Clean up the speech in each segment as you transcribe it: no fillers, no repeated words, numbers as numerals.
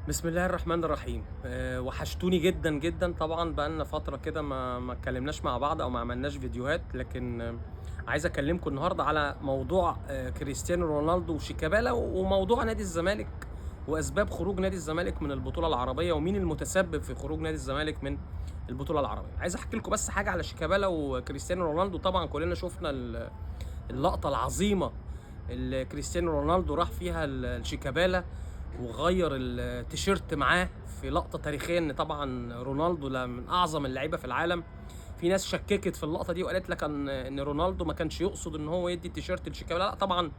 بسم الله الرحمن الرحيم. وحشتوني جدا جدا. طبعا بقالنا فتره كده ما اتكلمناش مع بعض او ما عملناش فيديوهات، لكن عايز اكلمكم النهارده على موضوع كريستيانو رونالدو وشيكابالا وموضوع نادي الزمالك واسباب خروج نادي الزمالك من البطوله العربيه ومين المتسبب في خروج نادي الزمالك من البطوله العربيه. عايز احكي لكم بس حاجه على شيكابالا وكريستيانو رونالدو. طبعا كلنا شفنا اللقطه العظيمه اللي كريستيانو رونالدو راح فيها لشيكابالا وغير التيشيرت معاه في لقطه تاريخيه، ان طبعا رونالدو من اعظم اللعيبه في العالم. في ناس شككت في اللقطه دي وقالت لك ان رونالدو ما كانش يقصد ان هو يدي التيشيرت لشيكابالا. لا طبعا،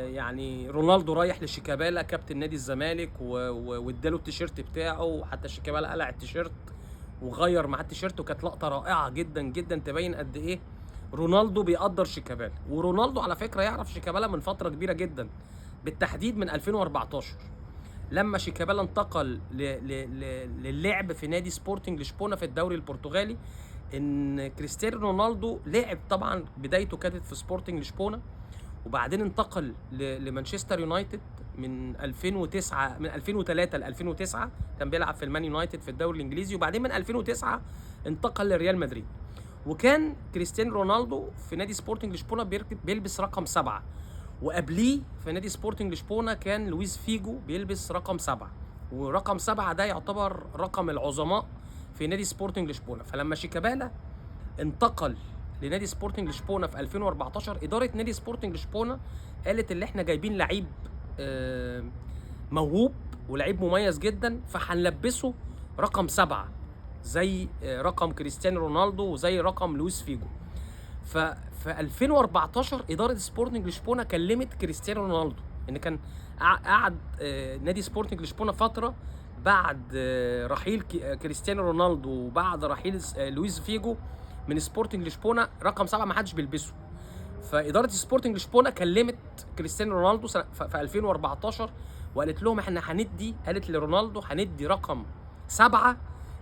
يعني رونالدو رايح لشيكابالا كابتن نادي الزمالك واداله التيشيرت بتاعه، وحتى شيكابالا قلع التيشيرت وغير معاه التيشيرت، وكانت لقطه رائعه جدا جدا تبين قد ايه رونالدو بيقدر شيكابالا. ورونالدو على فكره يعرف شيكابالا من فتره كبيره جدا، بالتحديد من 2014 لما شيكابالا انتقل للعب في نادي سبورتنج لشبونه في الدوري البرتغالي. ان كريستيانو رونالدو لعب، طبعا بدايته كانت في سبورتنج لشبونه، وبعدين انتقل لمانشستر يونايتد من 2009، من 2003 ل 2009 كان بيلعب في المان يونايتد في الدوري الانجليزي، وبعدين من 2009 انتقل لريال مدريد. وكان كريستيانو رونالدو في نادي سبورتنج لشبونه بيلبس رقم 7، وقبليه في نادي سبورتنج لشبونه كان لويس فيجو بيلبس رقم 7، ورقم 7 ده يعتبر رقم العظماء في نادي سبورتنج لشبونه. فلما شيكابالا انتقل لنادي سبورتنج لشبونه في 2014، اداره نادي سبورتنج لشبونه قالت اللي احنا جايبين لعيب موهوب ولعيب مميز جدا، فهنلبسه رقم 7 زي رقم كريستيانو رونالدو وزي رقم لويس فيجو. في 2014 اداره سبورتنج لشبونه كلمت كريستيانو رونالدو، ان كان قعد نادي سبورتنج لشبونه فتره بعد رحيل كريستيانو رونالدو وبعد رحيل لويس فيجو من سبورتنج لشبونه، رقم 7 ما حدش بيلبسه. فاداره سبورتنج لشبونه كلمت كريستيانو رونالدو في 2014 وقالت لهم احنا قالت لرونالدو هندي رقم 7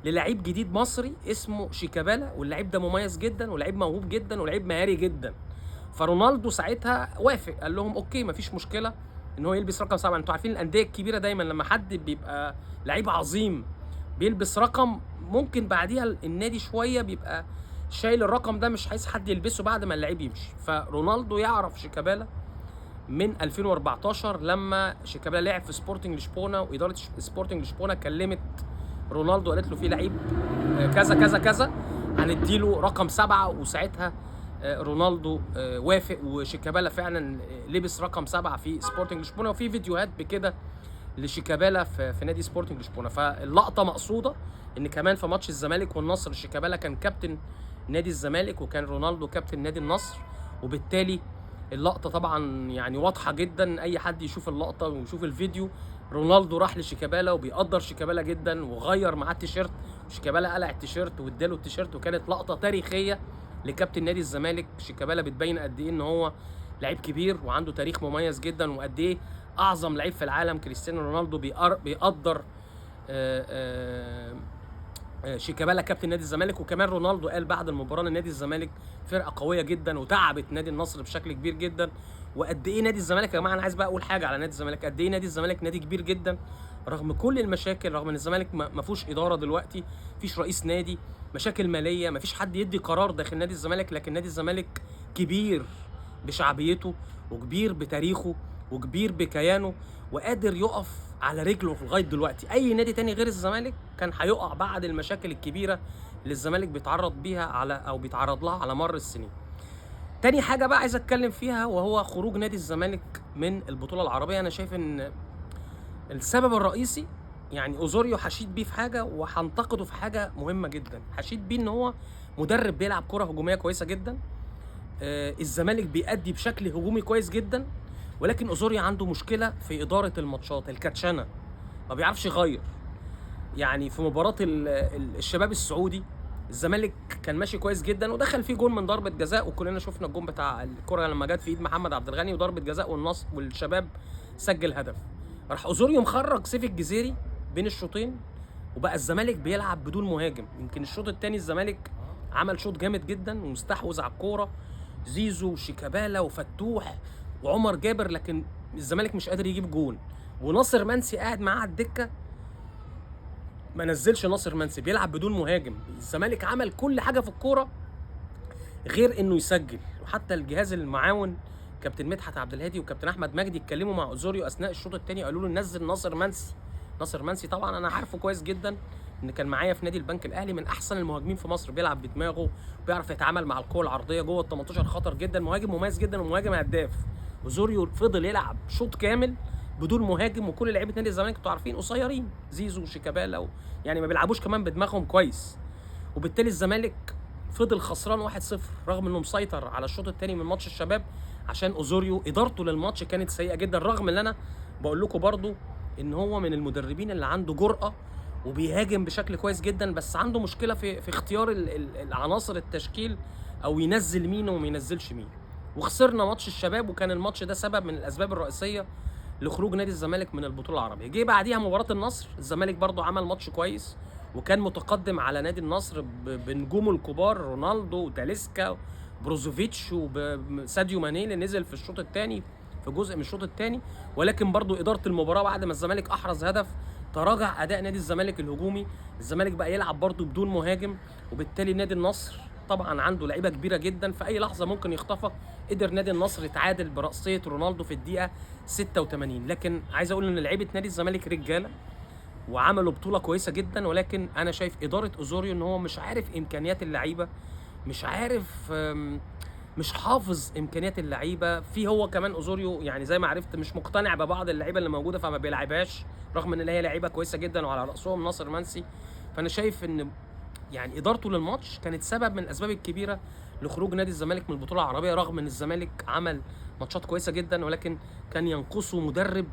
للعيب جديد مصري اسمه شيكابالا، واللعيب ده مميز جدا ولعيب موهوب جدا ولعيب مهاري جدا. فرونالدو ساعتها وافق، قال لهم اوكي مفيش مشكله ان هو يلبس رقم 7. انتوا عارفين الانديه الكبيره دايما لما حد بيبقى لعيب عظيم بيلبس رقم، ممكن بعديها النادي شويه بيبقى شايل الرقم ده، مش عايز حد يلبسه بعد ما اللعيب يمشي. فرونالدو يعرف شيكابالا من 2014 لما شيكابالا لعب في سبورتنج لشبونه، واداره سبورتنج لشبونه كلمت رونالدو قالت له في لعيب كذا كذا كذا هنديله رقم 7، وساعتها رونالدو وافق، وشيكابالا فعلا لبس رقم 7 في سبورتنج لشبونه، وفي فيديوهات بكده لشيكابالا في نادي سبورتنج لشبونه. فاللقطه مقصوده ان كمان في ماتش الزمالك والنصر شيكابالا كان كابتن نادي الزمالك وكان رونالدو كابتن نادي النصر، وبالتالي اللقطه طبعا يعني واضحه جدا، اي حد يشوف اللقطه ويشوف الفيديو. رونالدو راح لشيكابالا وبيقدر شيكابالا جدا وغير معاه التيشيرت، وشيكابالا قلع التيشيرت واداله التيشيرت، وكانت لقطه تاريخيه لكابتن نادي الزمالك. شيكابالا بتبين قد ايه ان هو لعيب كبير وعنده تاريخ مميز جدا، وقد ايه اعظم لعيب في العالم كريستيانو رونالدو بيقدر شيكابالا كابتن نادي الزمالك. وكمان رونالدو قال بعد المباراه ان نادي الزمالك فرقه قويه جدا وتعبت نادي النصر بشكل كبير جدا، وقد ايه نادي الزمالك يا جماعه. انا عايز بقى اقول حاجه على نادي الزمالك، قد ايه نادي الزمالك نادي كبير جدا رغم كل المشاكل، رغم ان الزمالك ما فيهوش اداره دلوقتي، مفيش رئيس نادي، مشاكل ماليه، مفيش حد يدي قرار داخل نادي الزمالك، لكن نادي الزمالك كبير بشعبيته وكبير بتاريخه وكبير بكيانه وقادر يقف على رجله لغايه دلوقتي. اي نادي تاني غير الزمالك كان هيقع بعد المشاكل الكبيره اللي الزمالك بيتعرض بيها او بيتعرض لها على مر السنين. تاني حاجه بقى عايز اتكلم فيها وهو خروج نادي الزمالك من البطوله العربيه. انا شايف ان السبب الرئيسي يعني اوزوريو حشيد بيه في حاجه وهنتقده في حاجه مهمه جدا. حشيد بيه ان هو مدرب بيلعب كره هجوميه كويسه جدا، الزمالك بيأدي بشكل هجومي كويس جدا، ولكن اوزوريو عنده مشكله في اداره الماتشات، الكاتشنه، ما بيعرفش يغير. يعني في مباراه الشباب السعودي الزمالك كان ماشي كويس جدا ودخل فيه جون من ضربه جزاء، وكلنا شفنا الجون بتاع الكره لما جت في ايد محمد عبد الغني وضربه جزاء والنصر والشباب سجل هدف. راح اوزوريو مخرج سيف الجزيري بين الشوطين، وبقى الزمالك بيلعب بدون مهاجم. يمكن الشوط الثاني الزمالك عمل شوط جامد جدا ومستحوذ على الكوره، زيزو وشيكابالا وفتوح وعمر جابر، لكن الزمالك مش قادر يجيب جون. وناصر منسي قاعد معاه على الدكه، ما نزلش ناصر منسي، بيلعب بدون مهاجم. الزمالك عمل كل حاجه في الكوره غير انه يسجل. وحتى الجهاز المعاون كابتن مدحت عبد الهادي وكابتن احمد مجدي اتكلموا مع اوزوريو اثناء الشوط الثاني، قالوا له نزل ناصر منسي. ناصر منسي طبعا انا عارفه كويس جدا، ان كان معايا في نادي البنك الاهلي، من احسن المهاجمين في مصر، بيلعب بدماغه، بيعرف يتعامل مع القوه العرضيه جوه ال 18، خطر جدا، مهاجم مميز جدا ومهاجم هداف. اوزوريو فضل يلعب شوط كامل بدون مهاجم، وكل لعيبه نادي الزمالك انتوا عارفين قصيرين، زيزو وشيكابالا يعني ما بيلعبوش كمان بدماغهم كويس. وبالتالي الزمالك فضل خسران 1-0 رغم انه مسيطر على الشوط الثاني من ماتش الشباب، عشان اوزوريو ادارته للماتش كانت سيئه جدا. رغم ان انا بقول لكم برضو ان هو من المدربين اللي عنده جرأه وبيهاجم بشكل كويس جدا، بس عنده مشكله في اختيار العناصر التشكيل، او ينزل مين وما ينزلش مين. وخسرنا ماتش الشباب، وكان الماتش ده سبب من الاسباب الرئيسيه لخروج نادي الزمالك من البطوله العربيه. جه بعديها مباراه النصر، الزمالك برضو عمل ماتش كويس وكان متقدم على نادي النصر بنجومه الكبار، رونالدو وتاليسكا بروزوفيتش وساديو ماني اللي نزل في الشوط الثاني، في جزء من الشوط الثاني. ولكن برضو اداره المباراه بعد ما الزمالك احرز هدف تراجع اداء نادي الزمالك الهجومي، الزمالك بقى يلعب برضو بدون مهاجم. وبالتالي نادي النصر طبعا عنده لعيبه كبيره جدا، في اي لحظه ممكن يخطفك. قدر نادي النصر يتعادل برأسيه رونالدو في الدقيقه 86. لكن عايز اقول ان لعيبه نادي الزمالك رجاله وعملوا بطوله كويسه جدا، ولكن انا شايف اداره اوزوريو ان هو مش عارف امكانيات اللعيبه، مش عارف، مش حافظ امكانيات اللعيبه. في هو كمان اوزوريو يعني زي ما عرفت مش مقتنع ببعض اللعيبه اللي موجوده فما بيلعبهاش، رغم ان هي لعيبه كويسه جدا وعلى راسهم ناصر منسي. فانا شايف ان يعني ادارته للماتش كانت سبب من الاسباب الكبيره لخروج نادي الزمالك من البطوله العربيه، رغم ان الزمالك عمل ماتشات كويسه جدا، ولكن كان ينقصه مدرب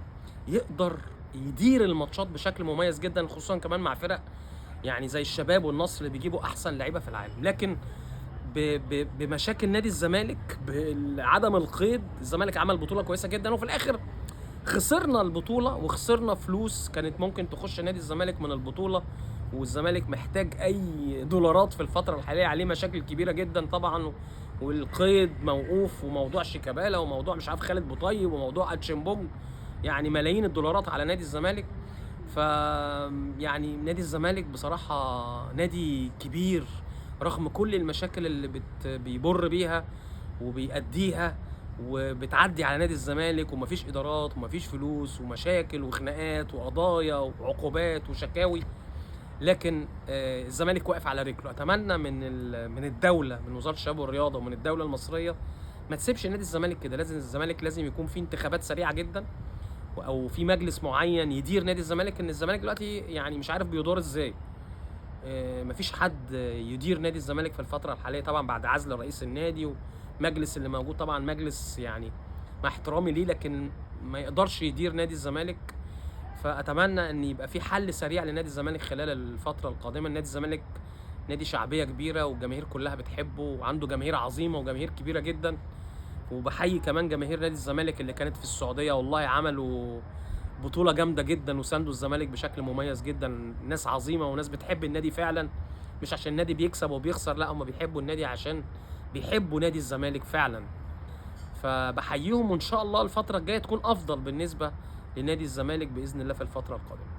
يقدر يدير الماتشات بشكل مميز جدا، خصوصا كمان مع فرق يعني زي الشباب والنصر اللي بيجيبوا احسن لعيبه في العالم. لكن بمشاكل نادي الزمالك، بعدم القيد، الزمالك عمل بطوله كويسه جدا، وفي الاخر خسرنا البطوله وخسرنا فلوس كانت ممكن تخش نادي الزمالك من البطوله. والزمالك محتاج اي دولارات في الفتره الحاليه، عليه مشاكل كبيره جدا طبعا، والقيد موقوف، وموضوع شيكابالا، وموضوع مش عارف خالد بوطيب، وموضوع اتشيمبونج، يعني ملايين الدولارات على نادي الزمالك. ف يعني نادي الزمالك بصراحه نادي كبير رغم كل المشاكل اللي بيمر بيها وبيأديها وبتعدي على نادي الزمالك، ومفيش ادارات ومفيش فلوس ومشاكل وخناقات وقضايا وعقوبات وشكاوي. لكن الزمالك واقف على رجله. اتمنى من الدوله، من وزاره الشباب والرياضه ومن الدوله المصريه ما تسيبش نادي الزمالك كده. لازم الزمالك لازم يكون في انتخابات سريعه جدا، او في مجلس معين يدير نادي الزمالك. ان الزمالك دلوقتي يعني مش عارف بيدور ازاي. مفيش حد يدير نادي الزمالك في الفتره الحاليه طبعا بعد عزل رئيس النادي، ومجلس اللي موجود طبعا مجلس يعني مع احترامي ليه لكن ما يقدرش يدير نادي الزمالك. فاتمنى ان يبقى في حل سريع لنادي الزمالك خلال الفتره القادمه. نادي الزمالك نادي شعبيه كبيره والجماهير كلها بتحبه، وعنده جماهير عظيمه وجماهير كبيره جدا. وبحيي كمان جماهير نادي الزمالك اللي كانت في السعوديه، والله عملوا بطوله جامده جدا وساندوا الزمالك بشكل مميز جدا. ناس عظيمه وناس بتحب النادي فعلا، مش عشان النادي بيكسب وبيخسر، لا هم بيحبوا النادي عشان بيحبوا نادي الزمالك فعلا. فبحييهم، وان شاء الله الفتره الجايه تكون افضل بالنسبه لنادي الزمالك باذن الله في الفتره القادمه.